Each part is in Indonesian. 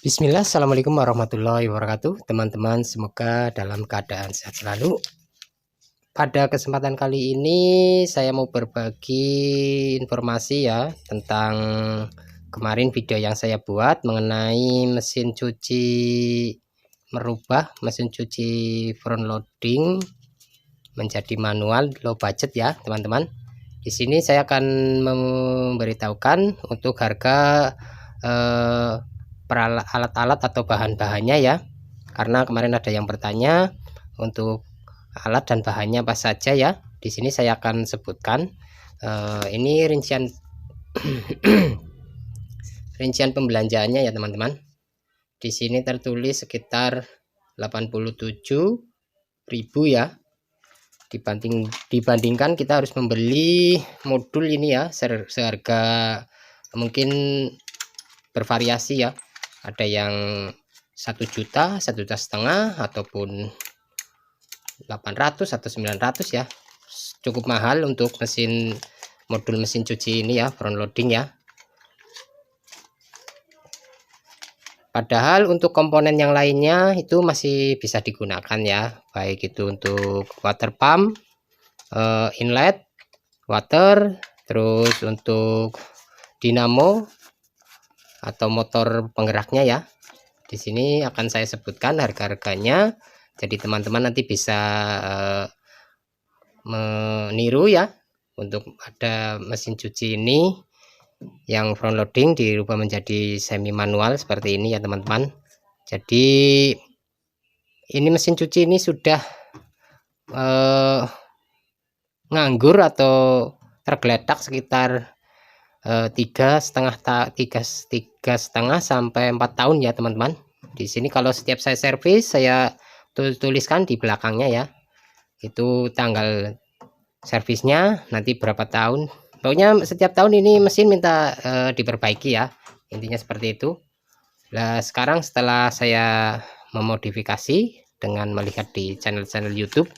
Bismillah, assalamualaikum warahmatullahi wabarakatuh, teman-teman. Semoga dalam keadaan sehat selalu. Pada kesempatan kali ini saya mau berbagi informasi ya tentang kemarin video yang saya buat mengenai mesin cuci, merubah mesin cuci front loading menjadi manual low budget ya teman-teman. Di sini saya akan memberitahukan untuk harga alat-alat atau bahan-bahannya ya, karena kemarin ada yang bertanya untuk alat dan bahannya apa saja ya. Di sini saya akan sebutkan ini rincian rincian pembelanjaannya ya teman-teman. Di sini tertulis sekitar 87.000 ya. Dibandingkan kita harus membeli modul ini ya seharga mungkin bervariasi ya, ada yang 1 juta, 1,5 juta ataupun 800 atau 900 ya, cukup mahal untuk modul mesin cuci ini ya, front loading ya. Padahal untuk komponen yang lainnya itu masih bisa digunakan ya, baik itu untuk water pump, inlet water, terus untuk dinamo atau motor penggeraknya ya. Di sini akan saya sebutkan harga-harganya, jadi teman-teman nanti bisa meniru ya. Untuk ada mesin cuci ini yang front loading dirubah menjadi semi manual seperti ini ya teman-teman. Jadi ini mesin cuci ini sudah nganggur atau tergeletak sekitar 3,5 sampai 4 tahun ya teman-teman. Di sini kalau setiap saya servis saya tuliskan di belakangnya ya, itu tanggal servisnya, nanti berapa tahun, pokoknya setiap tahun ini mesin minta diperbaiki ya, intinya seperti itu. Nah sekarang setelah saya memodifikasi dengan melihat di channel-channel YouTube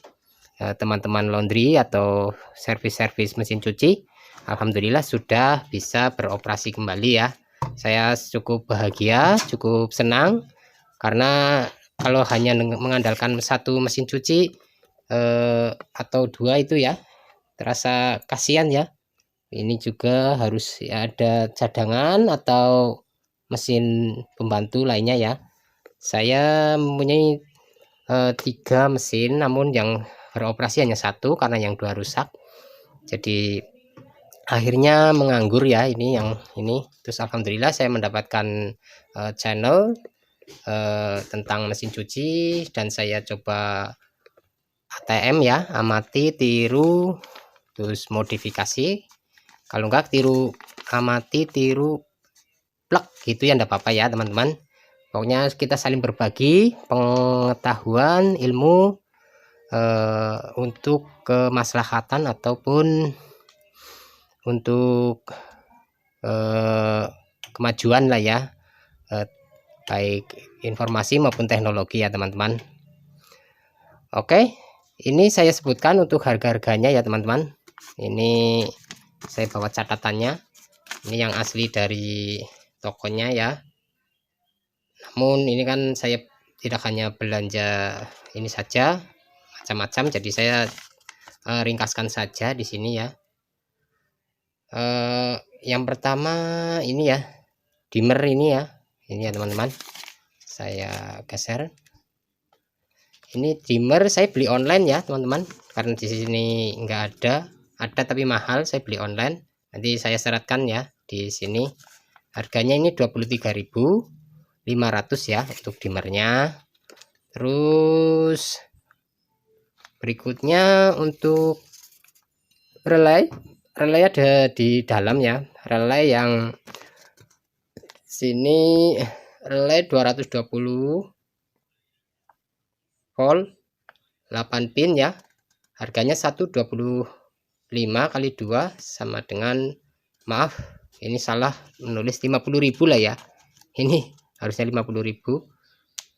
teman-teman laundry atau servis-servis mesin cuci, alhamdulillah sudah bisa beroperasi kembali ya. Saya cukup bahagia, cukup senang, karena kalau hanya mengandalkan satu mesin cuci atau dua itu ya terasa kasihan ya. Ini juga harus ada cadangan atau mesin pembantu lainnya ya. Saya mempunyai 3 mesin, namun yang beroperasi hanya satu karena yang dua rusak, jadi akhirnya menganggur ya ini yang ini. Terus alhamdulillah saya mendapatkan channel tentang mesin cuci, dan saya coba ATM ya, amati, tiru, terus modifikasi. Kalau enggak tiru, amati, tiru, plek gitu ya, enggak apa-apa ya teman-teman. Pokoknya kita saling berbagi pengetahuan ilmu untuk kemaslahatan ataupun untuk kemajuan lah ya, baik informasi maupun teknologi ya teman-teman. Oke, ini saya sebutkan untuk harga-harganya ya teman-teman. Ini saya bawa catatannya, ini yang asli dari tokonya ya. Namun ini kan saya tidak hanya belanja ini saja, macam-macam, jadi saya ringkaskan saja di sini ya. Yang pertama ini ya, dimmer ini ya, ini ya teman-teman, saya geser. Ini dimmer saya beli online ya teman-teman, karena di sini enggak ada tapi mahal, saya beli online. Nanti saya syaratkan ya di sini. Harganya ini 23.500 ya untuk dimmernya. Terus berikutnya untuk relay ada di dalam ya. Relay yang sini relay 220 volt 8 pin ya. Harganya 125 kali 2 sama dengan, maaf ini salah menulis 50.000 lah ya. Ini harusnya 50.000.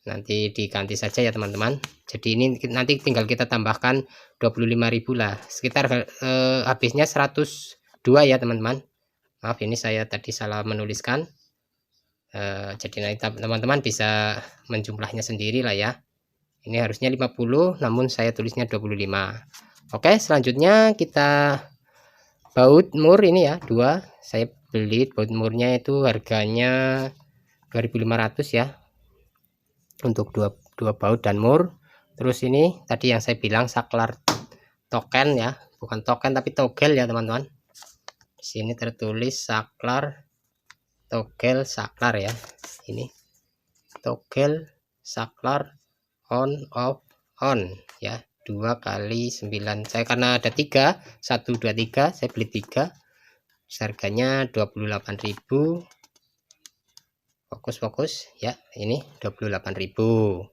Nanti diganti saja ya teman-teman. Jadi ini nanti tinggal kita tambahkan 25.000 lah, sekitar habisnya 102 ya teman-teman. Maaf ini saya tadi salah menuliskan. Jadi nanti teman-teman bisa menjumlahnya sendiri lah ya. Ini harusnya 50, namun saya tulisnya 25. Oke, selanjutnya kita baut mur ini ya, 2. Saya beli baut murnya itu harganya 2.500 ya. Untuk dua baut dan mur. Terus ini tadi yang saya bilang saklar token ya, bukan token tapi togel ya teman-teman. Di sini tertulis saklar togel saklar ya. Ini togel saklar on off on ya, 2 kali 9. Saya karena ada 3, 1 2 3, saya beli 3. Harganya 28.000. Fokus ya, ini 28.000.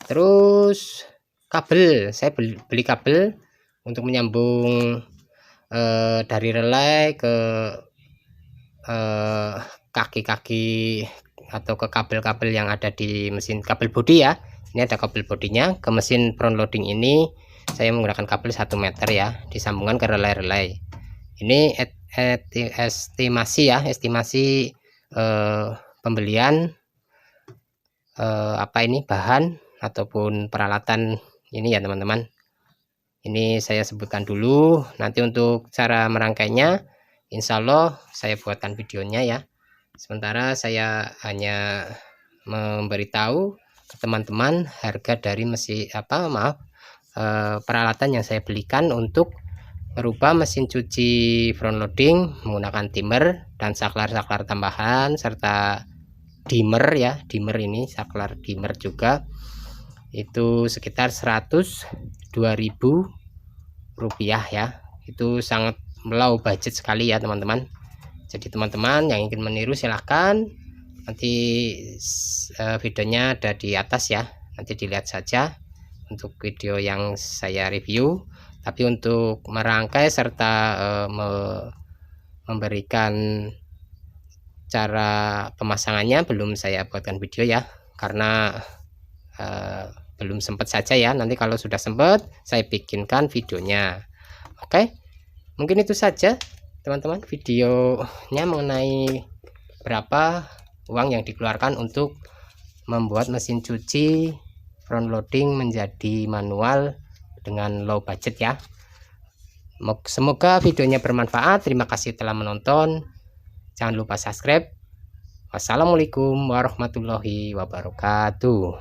Terus kabel, saya beli kabel untuk menyambung dari relay ke kaki-kaki atau ke kabel-kabel yang ada di mesin kabel bodi ya. Ini ada kabel bodinya ke mesin front loading ini. Saya menggunakan kabel 1 meter ya, disambungkan ke relay-relay. Ini estimasi ya, estimasi pembelian apa ini bahan ataupun peralatan ini ya teman-teman. Ini saya sebutkan dulu. Nanti untuk cara merangkainya insya Allah saya buatkan videonya ya. Sementara saya hanya memberitahu ke teman-teman harga dari mesin peralatan yang saya belikan untuk merubah mesin cuci front loading menggunakan timer dan saklar-saklar tambahan serta dimmer ya, dimmer ini saklar dimmer juga, itu sekitar 102.000 rupiah ya. Itu sangat low budget sekali ya teman-teman. Jadi teman-teman yang ingin meniru silahkan, nanti videonya ada di atas ya, nanti dilihat saja untuk video yang saya review. Tapi untuk merangkai serta memberikan cara pemasangannya belum saya buatkan video ya, karena belum sempat saja ya. Nanti kalau sudah sempat saya bikinkan videonya. Oke, mungkin itu saja teman-teman videonya mengenai berapa uang yang dikeluarkan untuk membuat mesin cuci front loading menjadi manual dengan low budget ya. Semoga videonya bermanfaat. Terima kasih telah menonton. Jangan lupa subscribe. Wassalamualaikum warahmatullahi wabarakatuh.